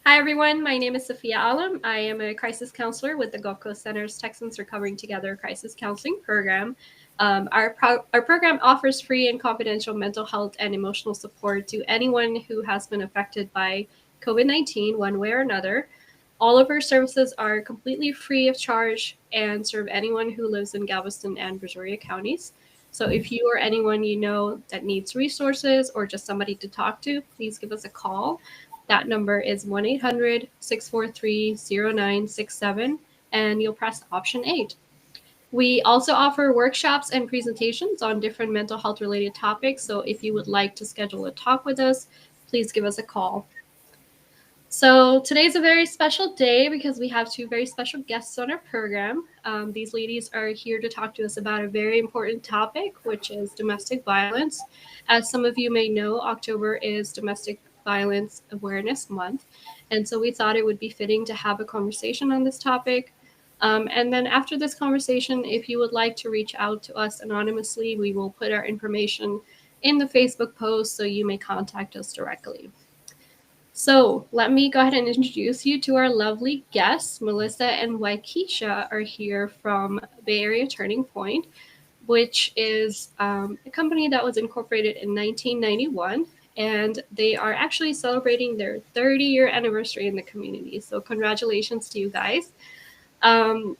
Hi, everyone. My name is Sophia Alam. I am a crisis counselor with the Gulco Center's Texans Recovering Together crisis counseling program. Our program offers free and confidential mental health and emotional support to anyone who has been affected by COVID-19 one way or another. All of our services are completely free of charge and serve anyone who lives in Galveston and Brazoria counties. So if you or anyone you know that needs resources or just somebody to talk to, please give us a call. That number is 1 800 643 0967, and you'll press option 8. We also offer workshops and presentations on different mental health related topics. So if you would like to schedule a talk with us, please give us a call. So today's a very special day because we have two very special guests on our program. These ladies are here to talk to us about a very important topic, which is domestic violence. As some of you may know, October is Domestic Violence Awareness Month. And so we thought it would be fitting to have a conversation on this topic. And then after this conversation, if you would like to reach out to us anonymously, we will put our information in the Facebook post so you may contact us directly. So let me go ahead and introduce you to our lovely guests. Melissa and Waikisha are here from Bay Area Turning Point, which is a company that was incorporated in 1991. And they are actually celebrating their 30-year anniversary in the community. So congratulations to you guys.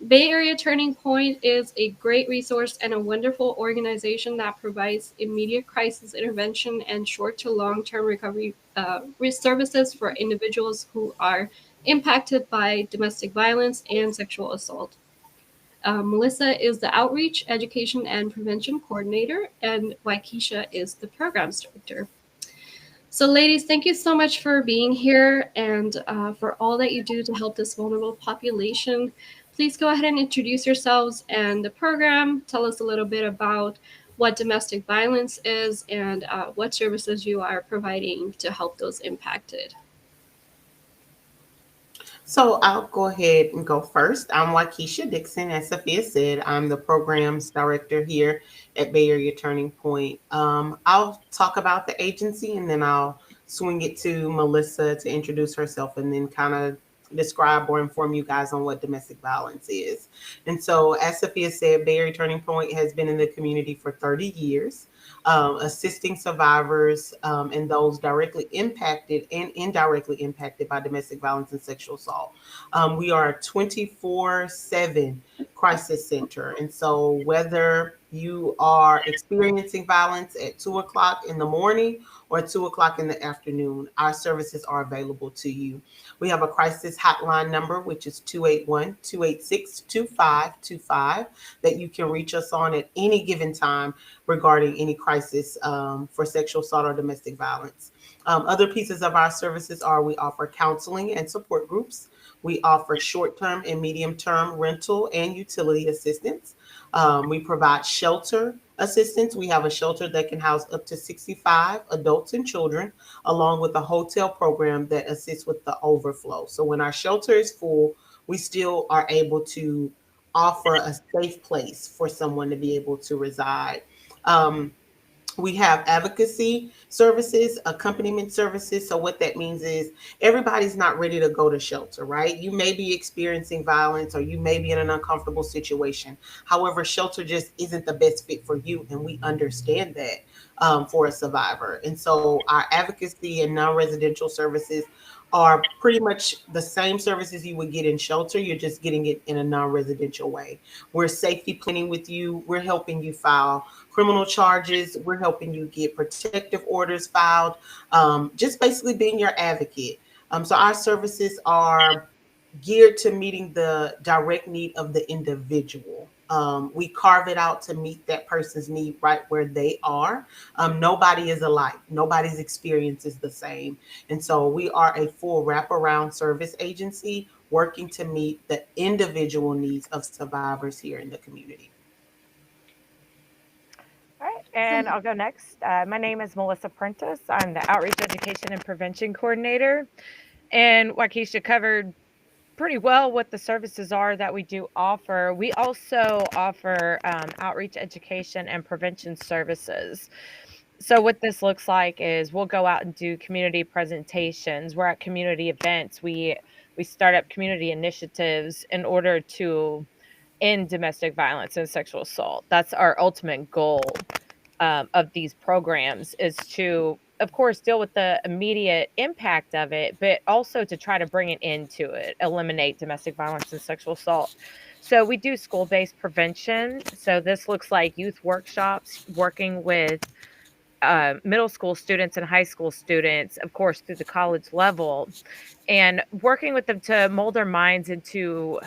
Bay Area Turning Point is a great resource and a wonderful organization that provides immediate crisis intervention and short to long term recovery services for individuals who are impacted by domestic violence and sexual assault. Melissa is the Outreach, Education, and Prevention Coordinator, and Waikisha is the Programs Director. So, ladies, thank you so much for being here and for all that you do to help this vulnerable population. Please go ahead and introduce yourselves and the program. Tell us a little bit about what domestic violence is and what services you are providing to help those impacted. So I'll go ahead and go first. I'm Waikisha Dixon. As Sophia said, I'm the programs director here at Bay Area Turning Point. I'll talk about the agency and then I'll swing it to Melissa to introduce herself and then kind of describe or inform you guys on what domestic violence is. And so, as Sophia said, Bay Area Turning Point has been in the community for 30 years. Assisting survivors and those directly impacted and indirectly impacted by domestic violence and sexual assault. We are a 24/7 crisis center. And so, whether you are experiencing violence at 2 o'clock in the morning or 2 o'clock in the afternoon, our services are available to you. We have a crisis hotline number, which is 281-286-2525, that you can reach us on at any given time regarding any crisis for sexual assault or domestic violence. Other pieces of our services are we offer counseling and support groups. We offer short term and medium term rental and utility assistance. We provide shelter assistance. We have a shelter that can house up to 65 adults and children, along with a hotel program that assists with the overflow. So when our shelter is full, we still are able to offer a safe place for someone to be able to reside. Um, we have advocacy services, accompaniment services. So what that means is everybody's not ready to go to shelter, right? You may be experiencing violence or you may be in an uncomfortable situation. However, shelter just isn't the best fit for you, and we understand that for a survivor. And so our advocacy and non-residential services are pretty much the same services you would get in shelter. You're just getting it in a non-residential way. We're safety planning with you. We're helping you file criminal charges. We're helping you get protective orders filed. Just basically being your advocate. So our services are geared to meeting the direct need of the individual. We carve it out to meet that person's need right where they are. Nobody is alike. Nobody's experience is the same. And so we are a full wraparound service agency working to meet the individual needs of survivors here in the community. All right, and I'll go next. My name is Melissa Prentiss. I'm the Outreach Education and Prevention Coordinator. And Waukesha covered pretty well what the services are that we do offer. We also offer outreach education and prevention services. So what this looks like is we'll go out and do community presentations. We're at community events. We start up community initiatives in order to end domestic violence and sexual assault. That's our ultimate goal of these programs, is to, of course, deal with the immediate impact of it, but also to try to bring an end to it, eliminate domestic violence and sexual assault. So we do school-based prevention. So this looks like youth workshops, working with middle school students and high school students, of course, through the college level, and working with them to mold their minds into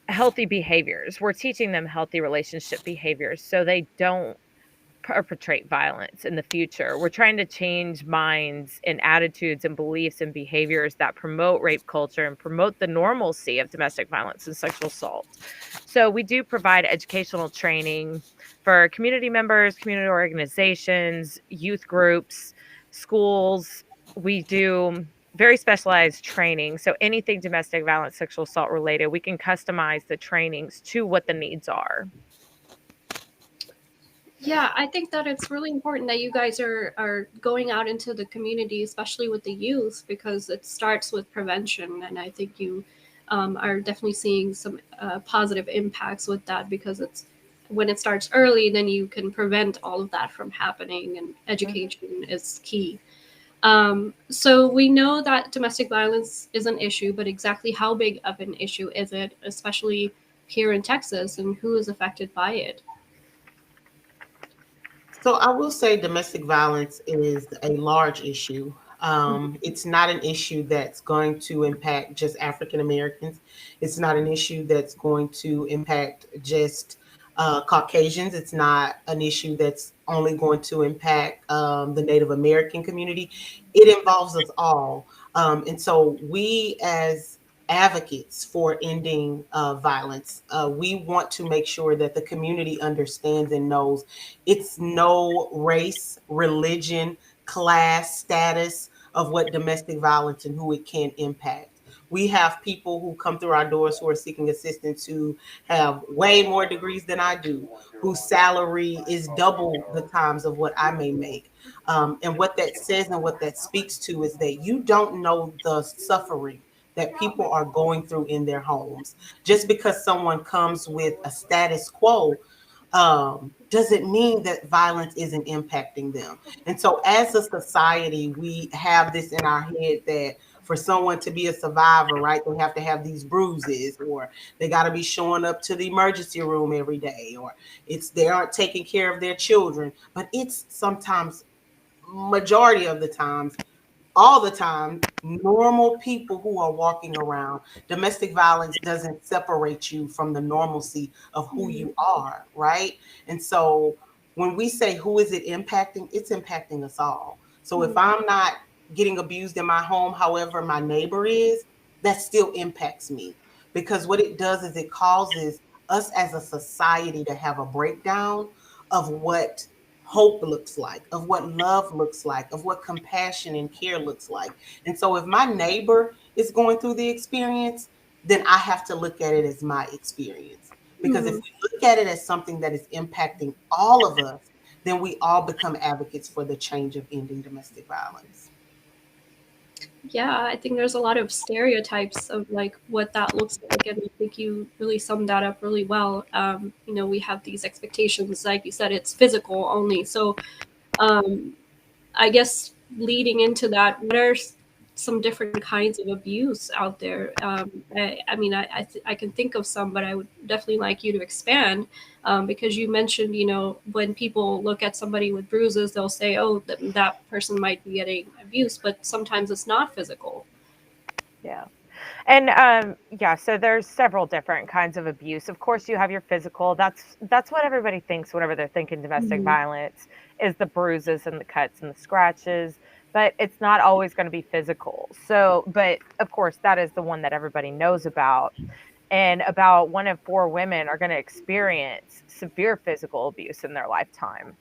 healthy behaviors. We're teaching them healthy relationship behaviors so they don't perpetrate violence in the future. We're trying to change minds and attitudes and beliefs and behaviors that promote rape culture and promote the normalcy of domestic violence and sexual assault. So we do provide educational training for community members, community organizations, youth groups, schools. We do very specialized training. So anything domestic violence, sexual assault related, we can customize the trainings to what the needs are. Yeah, I think that it's really important that you guys are going out into the community, especially with the youth, because it starts with prevention, and I think you are definitely seeing some positive impacts with that, because it's when it starts early, then you can prevent all of that from happening, and education is key. So we know that domestic violence is an issue, but exactly how big of an issue is it, especially here in Texas, and who is affected by it? So I will say domestic violence is a large issue. It's not an issue that's going to impact just African Americans. It's not an issue that's going to impact just Caucasians. It's not an issue that's only going to impact the Native American community. It involves us all. And so we, as advocates for ending violence, we want to make sure that the community understands and knows it's no race, religion, class, status of what domestic violence and who it can impact. We have people who come through our doors who are seeking assistance who have way more degrees than I do, whose salary is double the times of what I may make. And what that says and what that speaks to is that you don't know the suffering that people are going through in their homes. Just because someone comes with a status quo doesn't mean that violence isn't impacting them. And so, as a society, we have this in our head that for someone to be a survivor, right, they have to have these bruises, or they got to be showing up to the emergency room every day, or it's they aren't taking care of their children. But it's sometimes, majority of the times, all the time, normal people who are walking around. Domestic violence doesn't separate you from the normalcy of who Mhm. you are, right? And so when we say who is it impacting, it's impacting us all. So if I'm not getting abused in my home, however my neighbor is, that still impacts me, because what it does is it causes us as a society to have a breakdown of what hope looks like, of what love looks like, of what compassion and care looks like. And so if my neighbor is going through the experience, then I have to look at it as my experience. Because if Mhm. we look at it as something that is impacting all of us, then we all become advocates for the change of ending domestic violence. Yeah, I think there's a lot of stereotypes of like what that looks like, and I think you really summed that up really well. We have these expectations, like you said, it's physical only. So, um, I guess leading into that, what are some different kinds of abuse out there? I mean, I can think of some, but I would definitely like you to expand, because you mentioned, when people look at somebody with bruises, they'll say, oh, that person might be getting abuse, but sometimes it's not physical. Yeah. And yeah, so there's several different kinds of abuse. Of course, you have your physical. That's what everybody thinks whenever they're thinking domestic Mhm. violence, is the bruises and the cuts and the scratches, but it's not always going to be physical. So, but of course, that is the one that everybody knows about. And about one in four women are going to experience severe physical abuse in their lifetime.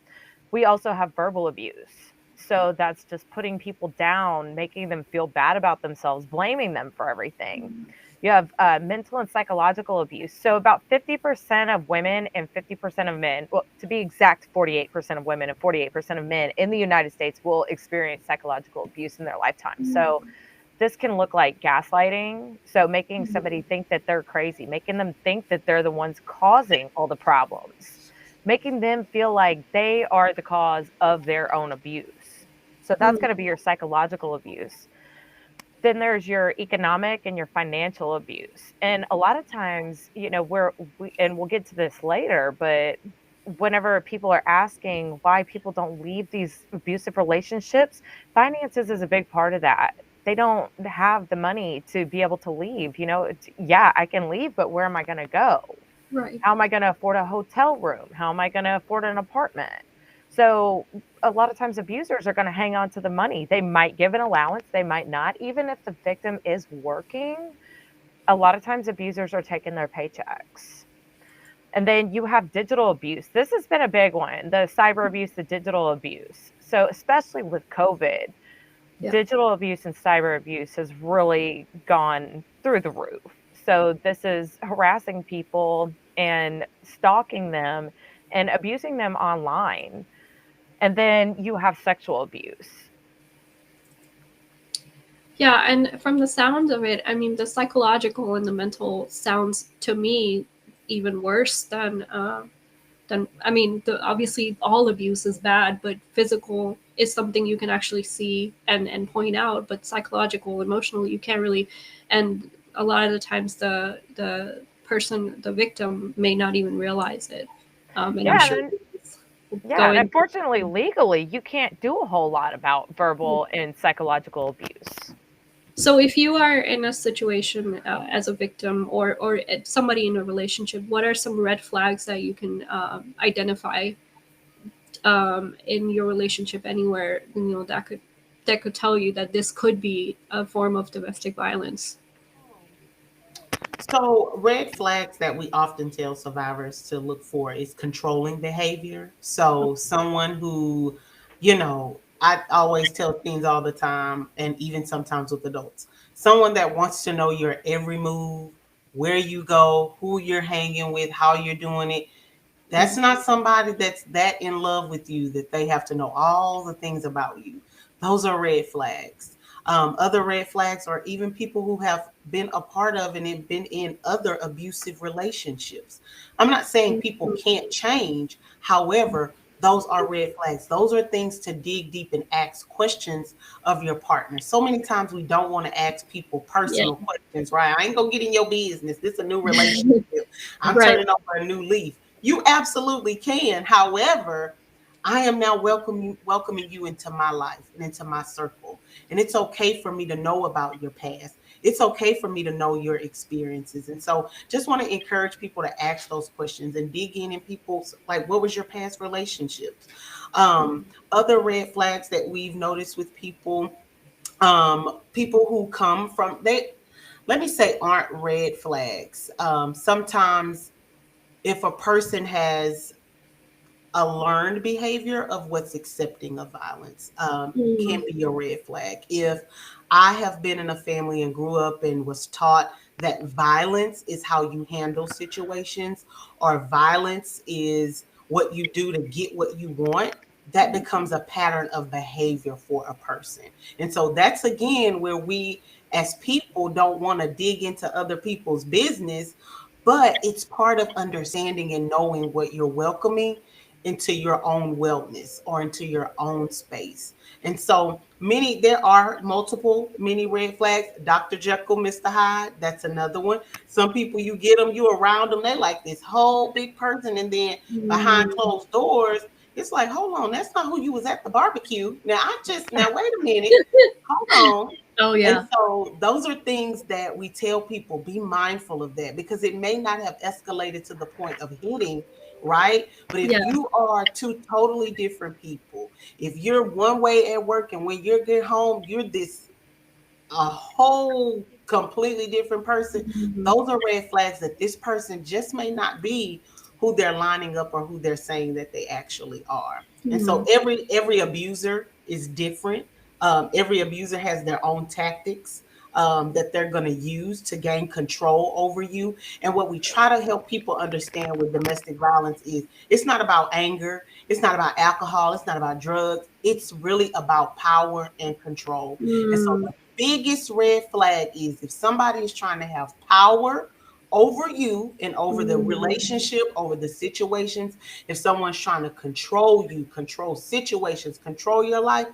We also have verbal abuse. So that's just putting people down, making them feel bad about themselves, blaming them for everything. You have mental and psychological abuse. So about 50% of women and 50% of men, well, to be exact, 48% of women and 48% of men in the United States will experience psychological abuse in their lifetime. So this can look like gaslighting. So making somebody think that they're crazy, making them think that they're the ones causing all the problems, making them feel like they are the cause of their own abuse. So that's going to be your psychological abuse. Then there's your economic and your financial abuse. And a lot of times, and we'll get to this later, but whenever people are asking why people don't leave these abusive relationships, finances is a big part of that. They don't have the money to be able to leave. Yeah, I can leave, but where am I going to go? Right. How am I going to afford a hotel room? How am I going to afford an apartment? So a lot of times abusers are going to hang on to the money. They might give an allowance, they might not. Even if the victim is working, a lot of times abusers are taking their paychecks. And then you have digital abuse. This has been a big one, the cyber abuse, the digital abuse. So especially with COVID, Yeah. digital abuse and cyber abuse has really gone through the roof. So this is harassing people and stalking them and abusing them online. And then you have sexual abuse. Yeah, and from the sound of it, I mean, the psychological and the mental sounds to me even worse than I mean, obviously all abuse is bad, but physical is something you can actually see and point out, but psychological, emotional, you can't really. And a lot of the times, the person, the victim, may not even realize it. And I'm Yeah, sure yeah, and going. unfortunately, legally, you can't do a whole lot about verbal and psychological abuse. So if you are in a situation as a victim or somebody in a relationship, what are some red flags that you can identify in your relationship anywhere, that could tell you that this could be a form of domestic violence? So, red flags that we often tell survivors to look for is controlling behavior. So, someone who, I always tell teens all the time, and even sometimes with adults, someone that wants to know your every move, where you go, who you're hanging with, how you're doing it. That's not somebody that's that in love with you that they have to know all the things about you. Those are red flags. Other red flags are even people who have been a part of and been in other abusive relationships. I'm not saying people can't change. However, those are red flags. Those are things to dig deep and ask questions of your partner. So many times we don't want to ask people Yeah. personal questions, right? I ain't gonna get in your business. This is a new relationship. I'm Right. turning over a new leaf. You absolutely can. However, I am now welcoming you into my life and into my circle. And it's okay for me to know about your past. It's okay for me to know your experiences. And so just want to encourage people to ask those questions and dig in people's, like, what was your past relationships? Other red flags that we've noticed with people, people who come from, let me say, aren't red flags. Sometimes if a person has a learned behavior of what's accepting of violence, can be a red flag. If I have been in a family and grew up and was taught that violence is how you handle situations, or violence is what you do to get what you want, that becomes a pattern of behavior for a person. And so that's again where we as people don't want to dig into other people's business, but it's part of understanding and knowing what you're welcoming into your own wellness or into your own space. And so there are multiple many red flags. Dr. Jekyll, Mr. Hyde, that's another one. Some people, you get them, you around them, they like this whole big person. And then behind closed doors, it's like, hold on, that's not who you was at the barbecue. Now wait a minute, hold on. Oh And yeah. so those are things that we tell people, be mindful of that, because it may not have escalated to the point of hitting, right? But if Yeah. you are two totally different people, if you're one way at work and when you get home, you're this a whole completely different person, those are red flags that this person just may not be who they're lining up or who they're saying that they actually are. And so every abuser is different. Every abuser has their own tactics. that they're going to use to gain control over you. And what we try to help people understand with domestic violence is it's not about anger, it's not about alcohol, it's not about drugs. It's really about power and control. And so Mm, the biggest red flag is if somebody is trying to have power over you and over the mm, relationship, over the situations, if someone's trying to control you, control situations, control your life,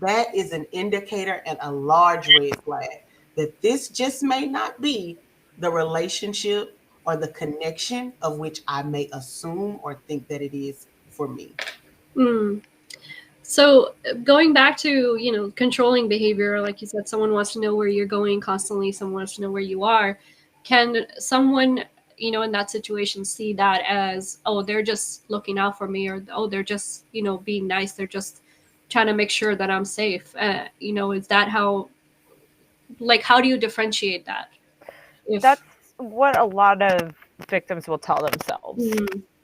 that is an indicator and a large red flag that this just may not be the relationship or the connection of which I may assume or think that it is for me. mm. So going back to, controlling behavior, like you said, someone wants to know where you're going constantly, someone wants to know where you are. Can someone, in that situation see that as, oh, they're just looking out for me, or oh, they're just, being nice, they're just trying to make sure that I'm safe? Is that how, like, how do you differentiate that? If That's what a lot of victims will tell themselves.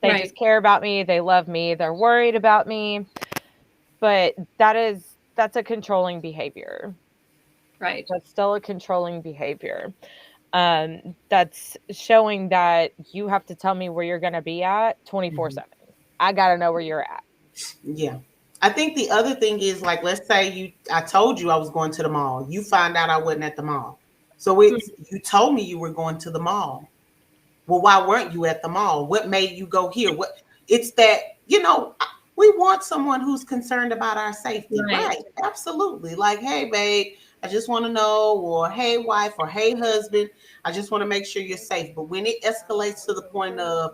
They right, just care about me, they love me, they're worried about me, but that's a controlling behavior. right, That's still a controlling behavior. That's showing that you have to tell me where you're going to be at 24/7. I got to know where you're at. Yeah. I think the other thing is like, let's say I told you I was going to the mall. You find out I wasn't at the mall. So you told me you were going to the mall. Well, why weren't you at the mall? What made you go here? It's that, we want someone who's concerned about our safety. right. Right. Absolutely. Like, hey, babe, I just want to know, or hey, wife, or hey, husband, I just want to make sure you're safe. But when it escalates to the point of,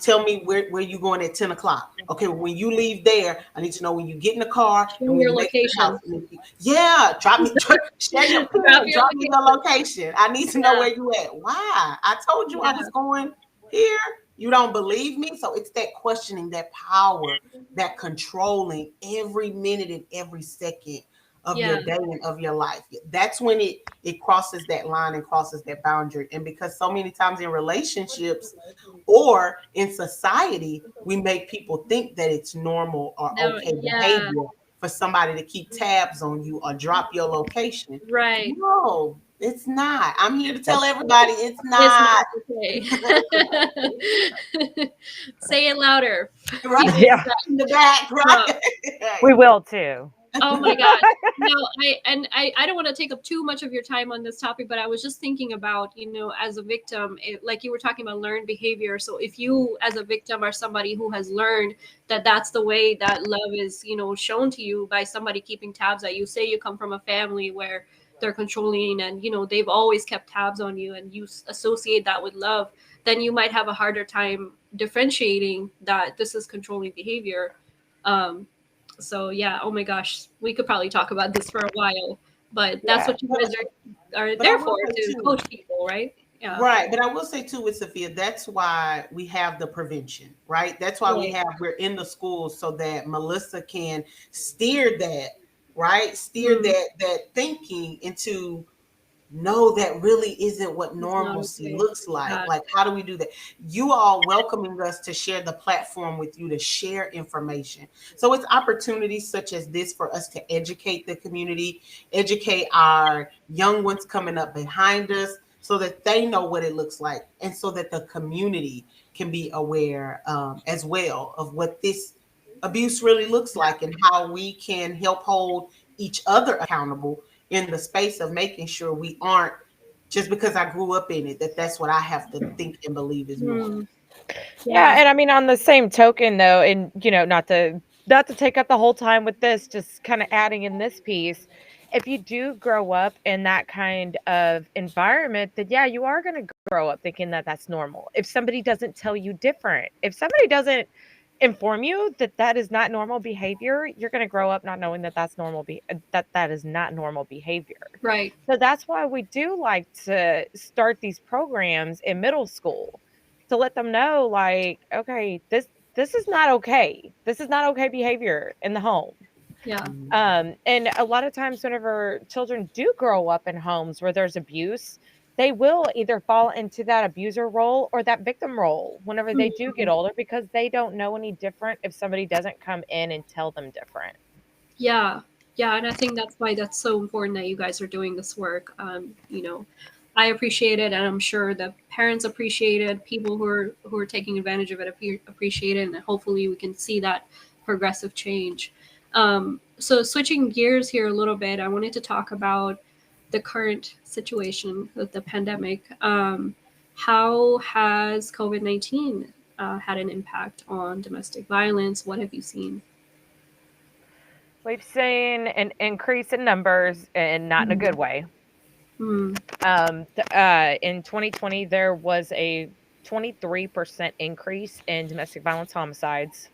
tell me where you going at 10 o'clock. Okay, when you leave there, I need to know when you get in the car Show and when your you make it to the house. location. Yeah, share your Drop pin, your drop me your location. location. I need to know Yeah, where you at. Why? I told you I yeah, was going here. You don't believe me? So it's that questioning, that power, that controlling every minute and every second of yeah. your day and of your life. That's when it crosses that line and crosses that boundary. And because so many times in relationships or in society, we make people think that it's normal or No, okay yeah, behavior for somebody to keep tabs on you or drop your location. right. No, it's not. I'm here to tell That's everybody it's It's not. not okay. Say it louder. Right People yeah, in the back, know. right? we will too. Oh my God. No, I don't want to take up too much of your time on this topic, but I was just thinking about, as a victim, like you were talking about learned behavior. So if you as a victim are somebody who has learned that that's the way that love is, shown to you by somebody keeping tabs at you, say you come from a family where they're controlling and, they've always kept tabs on you and you associate that with love, then you might have a harder time differentiating that this is controlling behavior. Um, so yeah, oh my gosh, we could probably talk about this for a while, but that's Yeah. what you guys are But I there will for, say to too, coach people, right? Yeah. right. But I will say too with Sophia, that's why we have the prevention, right? That's why Right. we're in the schools so that Melissa can steer that, right? Steer Mm, that thinking into, no, that really isn't what it's not normalcy okay. looks like. Yeah. Like, how do we do that? You all welcoming us to share the platform with you to share information. So it's opportunities such as this for us to educate the community, educate our young ones coming up behind us so that they know what it looks like and so that the community can be aware as well of what this abuse really looks Yeah. like and how we can help hold each other accountable in the space of making sure we aren't, just because I grew up in it, that's what I have to think and believe is normal. Mm, Yeah, yeah. and I mean on the same token though, and not to take up the whole time with this, just kind of adding in this piece. If you do grow up in that kind of environment, then yeah, you are going to grow up thinking that that's normal. If somebody doesn't tell you different, if somebody doesn't inform you that that is not normal behavior, you're going to grow up not knowing that that's that is not normal behavior. Right. So that's why we do like to start these programs in middle school to let them know, like, okay, this is not okay. This is not okay behavior in the home. Yeah. And a lot of times, whenever children do grow up in homes where there's abuse, they will either fall into that abuser role or that victim role whenever they do get Mm, older because they don't know any different if somebody doesn't come in and tell them different. yeah. Yeah, and I think that's why that's so important that you guys are doing this work. I appreciate it, and I'm sure the parents appreciate it. People who are taking advantage of it appreciate it, and hopefully we can see that progressive change. So switching gears here a little bit, I wanted to talk about the current situation with the pandemic. How has COVID-19 had an impact on domestic violence? What have you seen? We've seen an increase in numbers, and not in a good way. Mm, In 2020, there was a 23% increase in domestic violence homicides.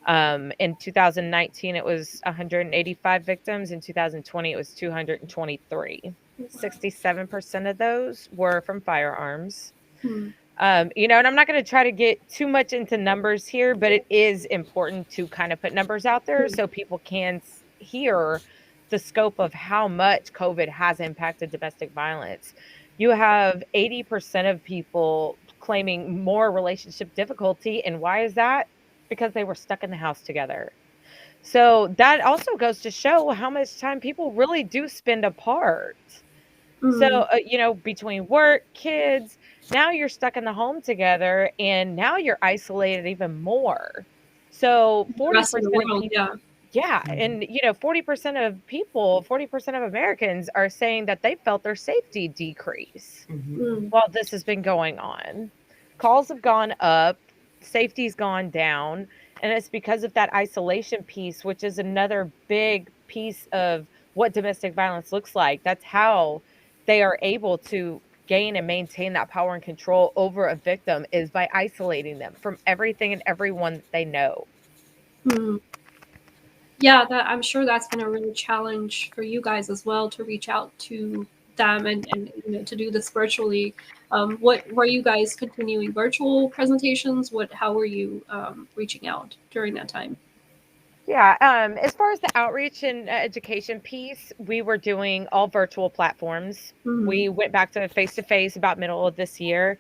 In 2019, it was 185 victims. In 2020, it was 223. 67% of those were from firearms. mm, And I'm not going to try to get too much into numbers here, but it is important to kind of put numbers out there mm, so people can hear the scope of how much COVID has impacted domestic violence. You have 80% of people claiming more relationship difficulty. And why is that? Because they were stuck in the house together. So that also goes to show how much time people really do spend apart. So, mm. between work, kids, now you're stuck in the home together and now you're isolated even more. So, The rest of the 40% of world, people, yeah. yeah. And, 40% of people, 40% of Americans are saying that they felt their safety decrease Mhm. Mm, while this has been going on. Calls have gone up, safety's gone down, and it's because of that isolation piece, which is another big piece of what domestic violence looks like. That's how they are able to gain and maintain that power and control over a victim, is by isolating them from everything and everyone that they know. mm. Yeah, that I'm sure that's been a real challenge for you guys as well to reach out to them and to do this virtually. What were you guys continuing virtual presentations? How were you reaching out during that time? Yeah, as far as the outreach and education piece, we were doing all virtual platforms. Mm, We went back to face about middle of this year.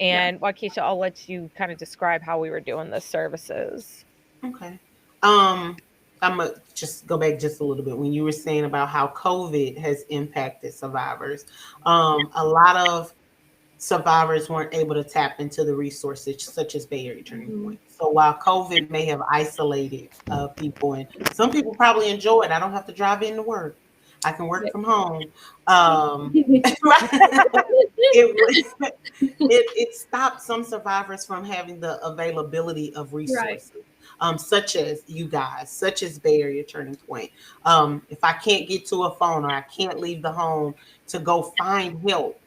yeah. And Waukesha, I'll let you kind of describe how we were doing the services. Okay. Um, I'm gonna just go back just a little bit when you were saying about how COVID has impacted survivors. A lot of survivors weren't able to tap into the resources such as Bay Area Turning Mm, Point. So while COVID may have isolated people, and some people probably enjoy it, I don't have to drive into work. I can work from home. it was it stopped some survivors from having the availability of right. resources, such as you guys, such as Bay Area Turning Point. If I can't get to a phone or I can't leave the home to go find help,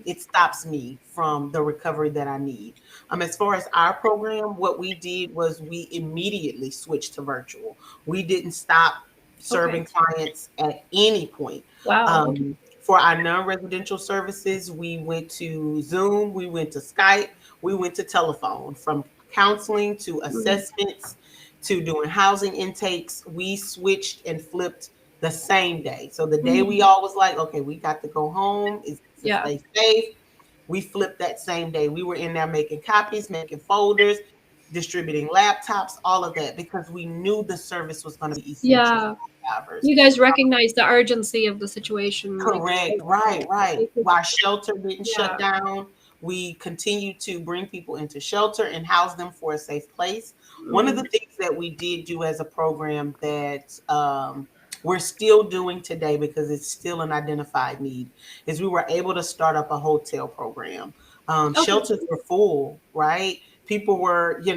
it stops me from the recovery that I need. As far as our program, what we did was we immediately switched to virtual. We didn't stop Okay. serving clients at any point. Wow. Okay. For our non-residential services, we went to Zoom, we went to Skype, we went to telephone. From counseling to Mm, assessments to doing housing intakes, we switched and flipped the same day. So the day we mm, all was like, okay, we got to go home, is to yeah. stay safe. We flipped that same day. We were in there making copies, making folders, distributing laptops, all of that, because we knew the service was going to be essential for Yeah. survivors. You guys recognize the urgency of the situation, Correct. Right, right. like, While shelter didn't shut yeah. down, we continued to bring people into shelter and house them for a safe place. One of Mm, the things that we did do as a program that we're still doing today because it's still an identified need is we were able to start up a hotel program. okay. Shelters were full, right? People were, Yeah.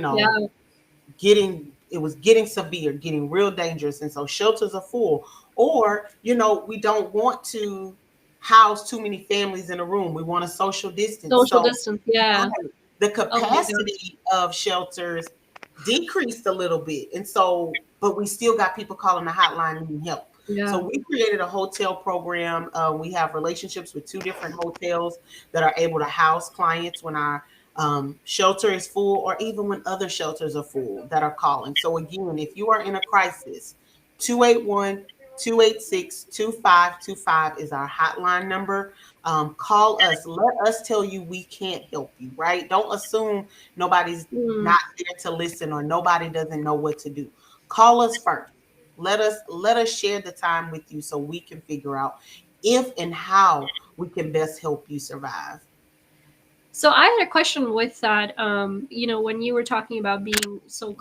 it was getting severe, getting real dangerous. And so shelters are full. Or, we don't want to house too many families in a room. We want a social distance. Social So distance. Yeah. right, the Oh my gosh. capacity of shelters decreased a little bit. And so, but we still got people calling the hotline needing help. So Yeah. we created a hotel program. We have relationships with two different hotels that are able to house clients when our shelter is full, or even when other shelters are full that are calling. So again, if you are in a crisis, 281-286-2525 is our hotline number. Call us. Let us tell you we can't help you, right? Don't assume nobody's Mm, not there to listen or nobody doesn't know what to do. Call us first. Let us share the time with you so we can figure out if and how we can best help you survive. So I had a question with that. When you were talking about being so,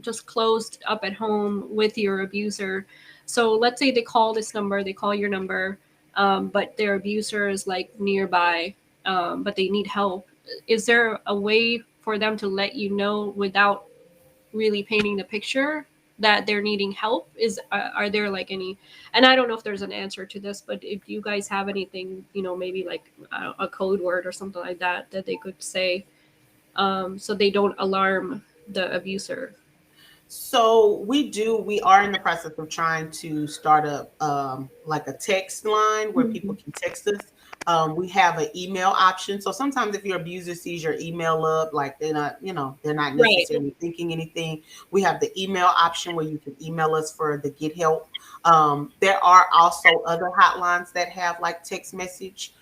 just closed up at home with your abuser. So let's say they call this number, they call your number, but their abuser is like nearby, but they need help. Is there a way for them to let you know without really painting the picture that they're needing help? Are there like any, and I don't know if there's an answer to this, but if you guys have anything, maybe like a code word or something like that that they could say, so they don't alarm the abuser. So we are in the process of trying to start up like a text line where people can text us. We have an email option. So sometimes if your abuser sees your email up, like they're not Right. necessarily thinking anything, we have the email option where you can email us for the get help. There are also other hotlines that have like text message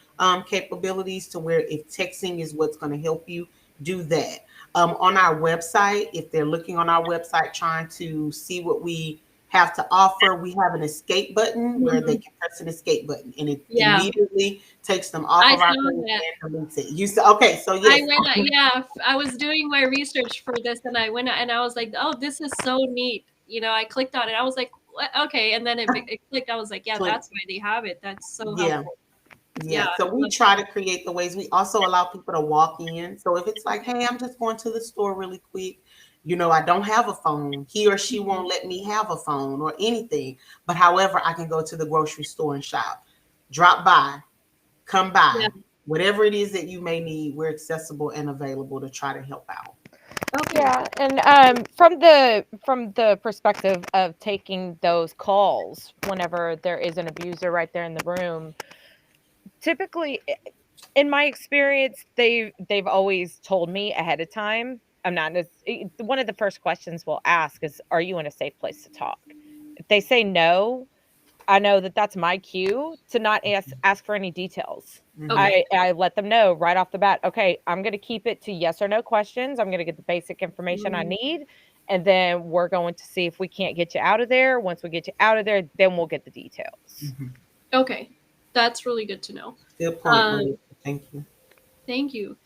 capabilities to where if texting is what's going to help you, do that. On our website, if they're looking on our website trying to see what we have to offer, we have an escape button where they Mhm. can press an escape button and it Yeah, immediately takes them off I of our saw page that. and deletes it. You said, okay, so I yes. went, yeah, I was doing my research for this, and I went and I was like, oh, this is so neat. I clicked on it. I was like, what? Okay, and then it clicked. I was like, yeah, Click. that's why they have it. That's so Yeah. helpful. Yeah, Yeah, I so we love try to create the ways. We also allow people to walk in. So if it's like, hey, I'm just going to the store really quick, I don't have a phone. He or she that. won't let me have a phone or anything. But however, I can go to the grocery store and shop. Drop by, come Yeah. by. Whatever it is that you may need, we're accessible and available to try to help out. Okay. Yeah, and from the perspective of taking those calls whenever there is an abuser right there in the room, typically in my experience, they've always told me ahead of time. I'm not one of the first questions we'll ask is, "Are you in a safe place to talk?" If they say no, I know that that's my cue to not ask for any details. Hmm. Okay. I let them know right off the bat, okay, I'm going to keep it to yes or no questions. I'm going to get the basic information I Mm, need, and then we're going to see if we can't get you out of there. Once we get you out of there, then we'll get the details. Hmm. okay. That's really good to know. Good point, Um, Melissa. Thank you. Thank you.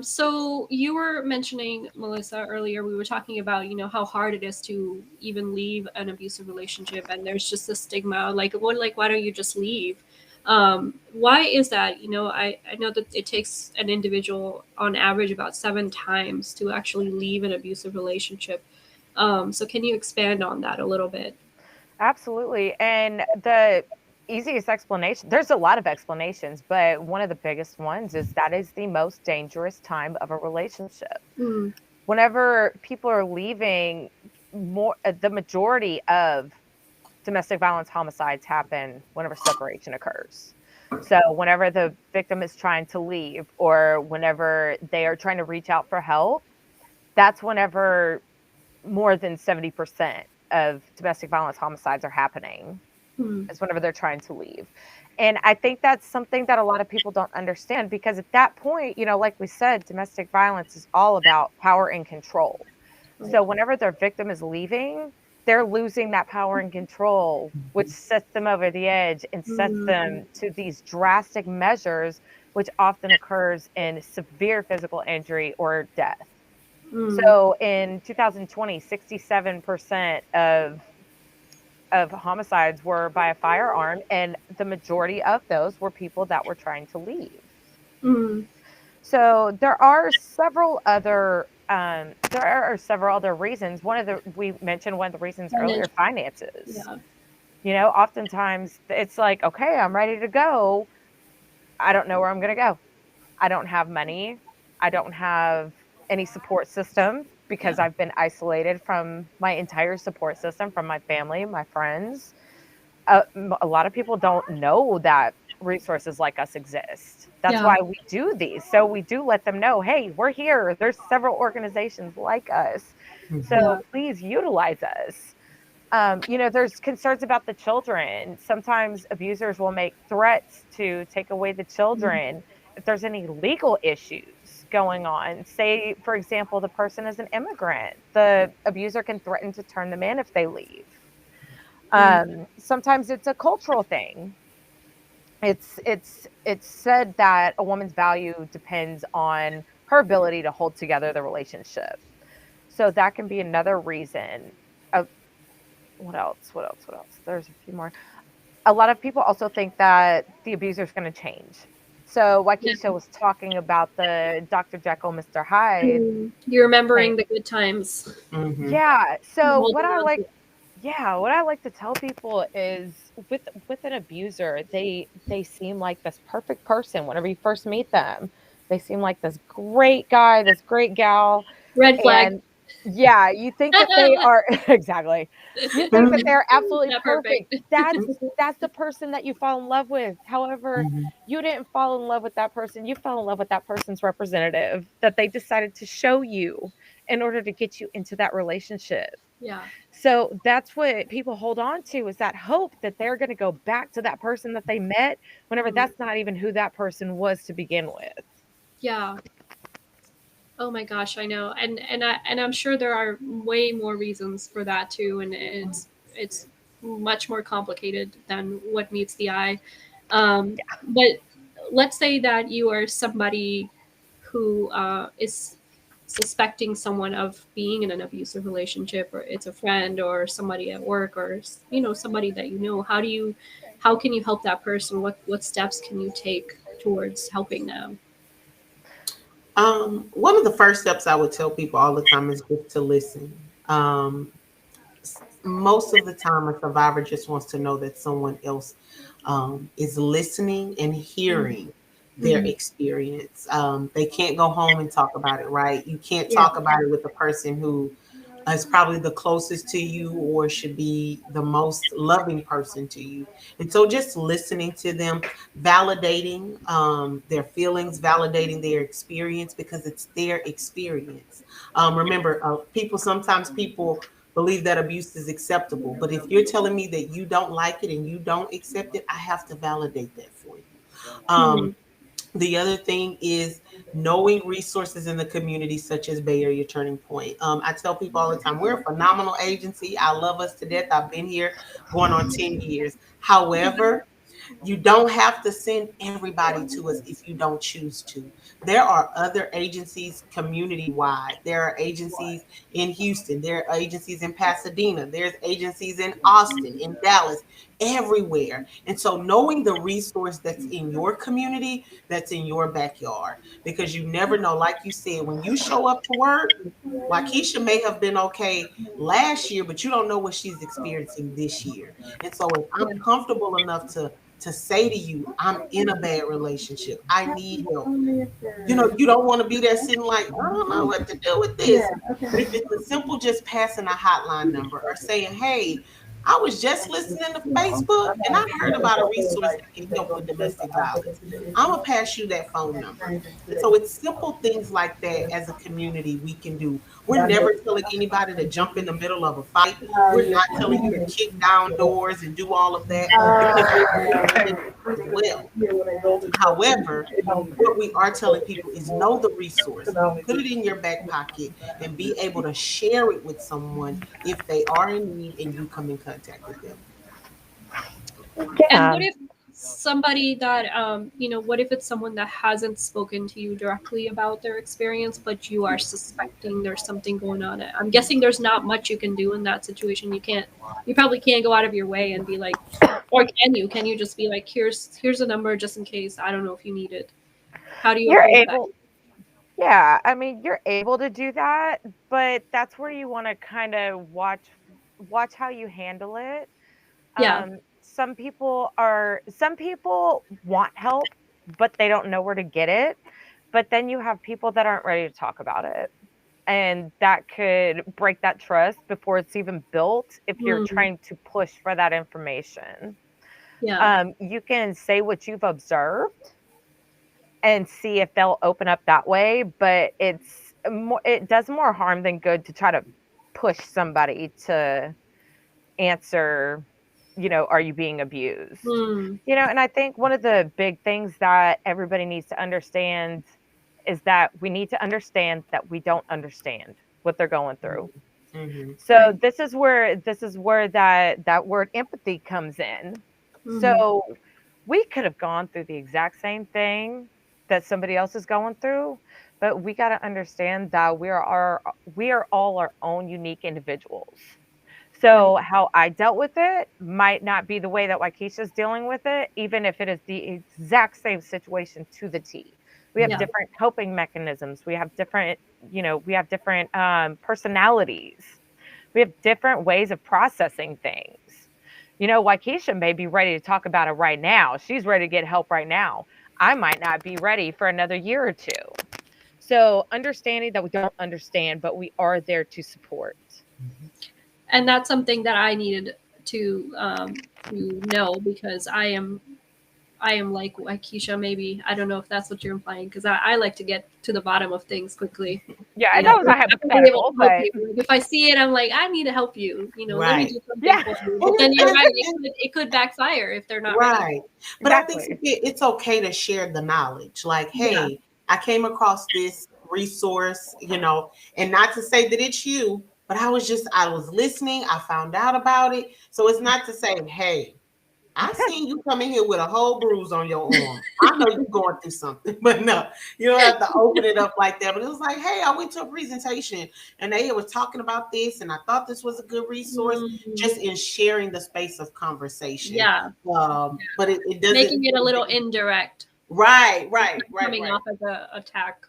So you were mentioning, Melissa, earlier, we were talking about, how hard it is to even leave an abusive relationship, and there's just a stigma, why don't you just leave? Why is that? I know that it takes an individual on average about 7 times to actually leave an abusive relationship. So can you expand on that a little bit? Absolutely. And the easiest explanation, there's a lot of explanations, but one of the biggest ones is that is the most dangerous time of a relationship. Mm, Whenever people are leaving, the majority of domestic violence homicides happen whenever separation occurs. So, whenever the victim is trying to leave or whenever they are trying to reach out for help, that's whenever more than 70% of domestic violence homicides are happening, mm, is whenever they're trying to leave. And I think that's something that a lot of people don't understand because at that point, like we said, domestic violence is all about power and control. right. So whenever their victim is leaving, they're losing that power and control, which sets them over the edge and sets Mm, them to these drastic measures, which often occurs in severe physical injury or death. mm, So in 2020, 67% of homicides were by a firearm, and the majority of those were people that were trying to leave. mm. So there are several other reasons. We mentioned one of the reasons earlier, Financial. finances. Yeah. Oftentimes it's like, okay, I'm ready to go. I don't know where I'm going to go. I don't have money. I don't have any support system Yeah. because I've been isolated from my entire support system, from my family, my friends. A lot of people don't know that resources like us exist. That's Yeah. why we do these. So we do let them know, hey, we're here. There's several organizations like us. Hmm. Yeah. So please utilize us. There's concerns about the children. Sometimes abusers will make threats to take away the Mm, children if there's any legal issues going on. Say, for example, the person is an immigrant. The abuser can threaten to turn them in if they leave. Sometimes it's a cultural thing. It's said that a woman's value depends on her ability to hold together the relationship. So that can be another reason. Of what else? What else? What else? There's a few more. A lot of people also think that the abuser is going to change. So Yeah. Waukesha was talking about the Dr. Jekyll, Mr. Hyde You're thing. remembering the good times. Yeah. So Holding on to it. what I like to tell people is with an abuser, they seem like this perfect person whenever you first meet them. They seem like this great guy, this great gal, Red flag. and yeah, you think that they are exactly. You think that they're absolutely Not perfect. perfect. That's the person that you fall in love with. However, you didn't fall in love with that person. You fell in love with that person's representative that they decided to show you in order to get you into that relationship. Yeah. So that's what people hold on to, is that hope that they're going to go back to that person that they met whenever that's not even who that person was to begin with. Yeah. Oh my gosh, I know, and I'm sure there are way more reasons for that too, and it's much more complicated than what meets the eye. But let's say that you are somebody who is suspecting someone of being in an abusive relationship, or it's a friend or somebody at work, or somebody that you know. How can you help that person? What steps can you take towards helping them? One of the first steps I would tell people all the time is just to listen. Most of the time, a survivor just wants to know that someone else is listening and hearing their Mhm. experience. They can't go home and talk about it, right? You can't Yeah. talk about it with the person who is probably the closest to you or should be the most loving person to you. And so just listening to them, validating their feelings, validating their experience because it's their experience. Remember, sometimes people believe that abuse is acceptable, but if you're telling me that you don't like it and you don't accept it, I have to validate that for you. Mhm. The other thing is knowing resources in the community, such as Bay Area Turning Point. I tell people all the time, we're a phenomenal agency. I love us to death. I've been here going on 10 years. However, you don't have to send everybody to us if you don't choose to. There are other agencies community wide. There are agencies in Houston. There are agencies in Pasadena. There's agencies in Austin, in Dallas, everywhere. And so knowing the resource that's in your community, that's in your backyard, because you never know. Like you said, when you show up to work, Waukesha may have been okay last year, but you don't know what she's experiencing this year. And so if I'm comfortable enough to say to you, I'm in a bad relationship, I need help. You don't want to be there sitting like, I don't know what to do with this. But if it's a simple just passing a hotline number or saying, hey, I was just listening to Facebook and I heard about a resource that can help with domestic violence. I'm going to pass you that phone number. And so it's simple things like that as a community we can do. We're never telling anybody to jump in the middle of a fight. We're not telling you to kick down doors and do all of that because we're doing that as well. However, what we are telling people is know the resource, put it in your back pocket, and be able to share it with someone if they are in need and you come in contact with them. And Yeah. what if somebody that what if it's someone that hasn't spoken to you directly about their experience, but you are suspecting there's something going on? I'm guessing there's not much you can do in that situation. You probably can't go out of your way and be like, or can you? Can you just be like, here's a number just in case? I don't know if you need it. How do you You're approach that? able Yeah, I mean, you're able to do that, but that's where you want to kind of watch how you handle it. Yeah. Some people want help, but they don't know where to get it. But then you have people that aren't ready to talk about it. And that could break that trust before it's even built if you're Hmm. trying to push for that information. Yeah. You can say what you've observed and see if they'll open up that way, but it does more harm than good to try to push somebody to answer, are you being abused? Hmm. And I think one of the big things that everybody needs to understand is that we need to understand that we don't understand what they're going through. Mm-hmm. So this is where that word empathy comes in. Mhm. So we could have gone through the exact same thing that somebody else is going through, but we got to understand that we are all our own unique individuals. Right. So how I dealt with it might not be the way that Waikisha's dealing with it, even if it is the exact same situation to the T. We have Yeah. different coping mechanisms. We have different personalities. We have different ways of processing things. Waikisha may be ready to talk about it right now. She's ready to get help right now. I might not be ready for another year or two. So understanding that we don't understand, but we are there to support. And that's something that I needed to know because I am like Keisha. Maybe I don't know if that's what you're implying because I like to get to the bottom of things quickly. Yeah, I You know know, it was a I have to be able hypothetical, to help but you. Like, if I see it, I'm like, I need to help you. Let me Right. do something yeah, for you. But And, then you're right; and it could backfire if they're not ready. right. But I think exactly. it's okay to share the knowledge. Like, Yeah, hey, I came across this resource, and not to say that it's you, but I was listening, I found out about it. So it's not to say, hey, I seen you come in here with a whole bruise on your arm. I know you're going through something, but no, you don't have to open it up like that. But it was like, hey, I went to a presentation and they were talking about this, and I thought this was a good resource, Mhm. just in sharing the space of conversation. Yeah, But it doesn't. making it a little indirect, Right, right, right, coming right. off as a attack,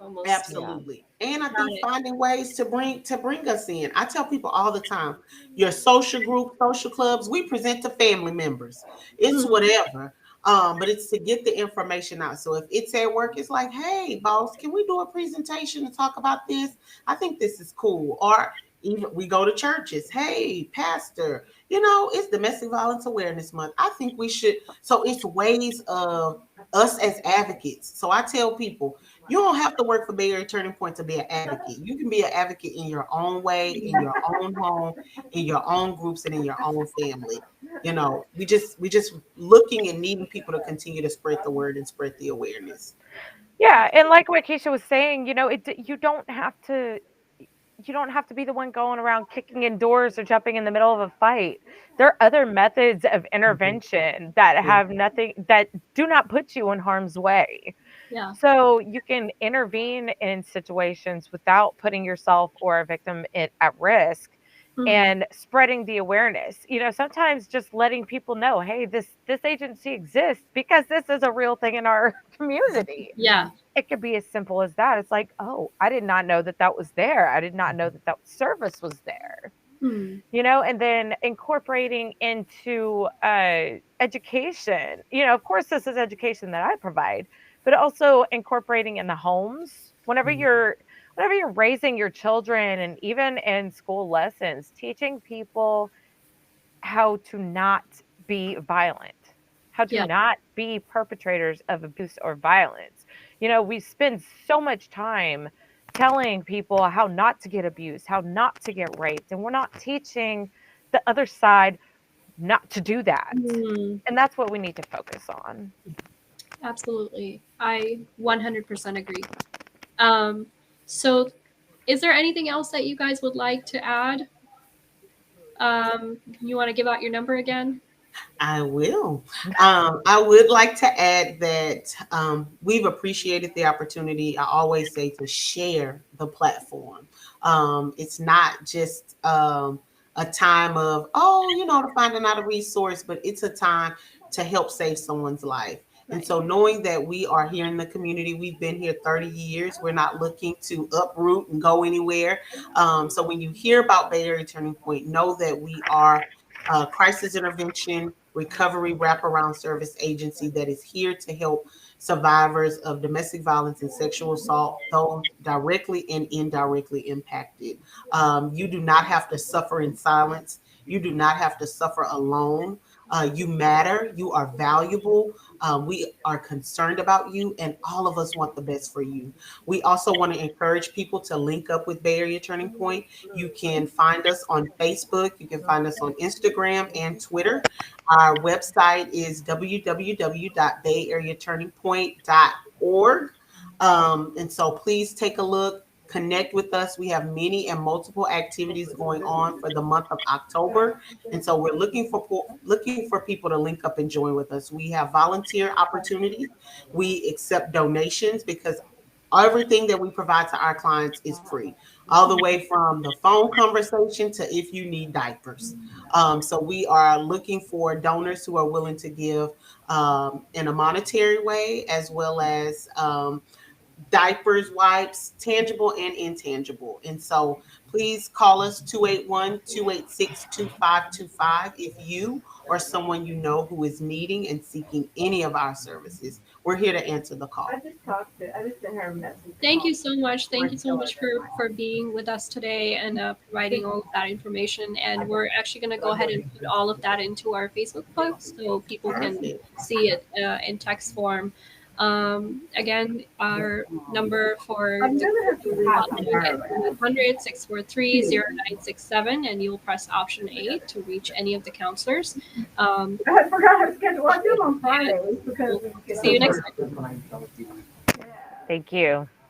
almost. Yeah. Absolutely. And I Got think it. finding ways to bring us in. I tell people all the time, your social group, social clubs, we present to family members. It's Mhm. whatever. But it's to get the information out. So if it's at work, it's like, hey, boss, can we do a presentation to talk about this? I think this is cool. Or even we go to churches. Hey, pastor, it's Domestic Violence Awareness Month. I think we should. So it's ways of us as advocates. So I tell people, you don't have to work for Bay Area Turning Point to be an advocate. You can be an advocate in your own way, in your own home, in your own groups, and in your own family. We just looking and needing people to continue to spread the word and spread the awareness. Yeah, and like what Keisha was saying, you don't have to be the one going around kicking in doors or jumping in the middle of a fight. There are other methods of Mhm. intervention that Yeah. have nothing that do not put you in harm's way. Yeah. So you can intervene in situations without putting yourself or a victim at risk Mhm. and spreading the awareness. Sometimes just letting people know, hey, this agency exists because this is a real thing in our community. Yeah. It could be as simple as that. It's like, oh, I did not know that that was there. I did not know that that service was there. Hmm. And then incorporating into education. Of course, this is education that I provide, but also incorporating in the homes whenever you're raising your children, and even in school lessons, teaching people how to not be violent, how to Yeah. not be perpetrators of abuse or violence. We spend so much time telling people how not to get abused, how not to get raped, and we're not teaching the other side not to do that. Hmm. And that's what we need to focus on. Absolutely. I 100% agree. Um, so is there anything else that you guys would like to add? You want to give out your number again? I will. I would like to add that we've appreciated the opportunity. I always say to share the platform. It's not just a time of, to find another resource, but it's a time to help save someone's life. And Right. so knowing that we are here in the community, we've been here 30 years, we're not looking to uproot and go anywhere. So when you hear about Bay Area Turning Point, know that we are crisis intervention, recovery, wraparound service agency that is here to help survivors of domestic violence and sexual assault, those directly and indirectly impacted. You do not have to suffer in silence. You do not have to suffer alone. You matter. You are valuable. We are concerned about you, and all of us want the best for you. We also want to encourage people to link up with Bay Area Turning Point. You can find us on Facebook. You can find us on Instagram and Twitter. Our website is www.bayareaturningpoint.org. And so please take a look, connect with us. We have many and multiple activities going on for the month of October. And so we're looking for people to link up and join with us. We have volunteer opportunities. We accept donations because everything that we provide to our clients is free, all the way from the phone conversation to if you need diapers. So we are looking for donors who are willing to give in a monetary way, as well as diapers, wipes, tangible and intangible. And so please call us 281-286-2525 if you or someone you know who is needing and seeking any of our services. We're here to answer the call. I just sent her a message. Thank you so much. Thank you so much for being with us today and providing all of that information. And we're actually going to go ahead and put all of that into our Facebook post so people can see it in text form. Again, our number for the hotline is 100-643-0967, and you'll press option 8 to reach any of the counselors. I forgot her schedule. I do on Fridays because see you next time. Thank you.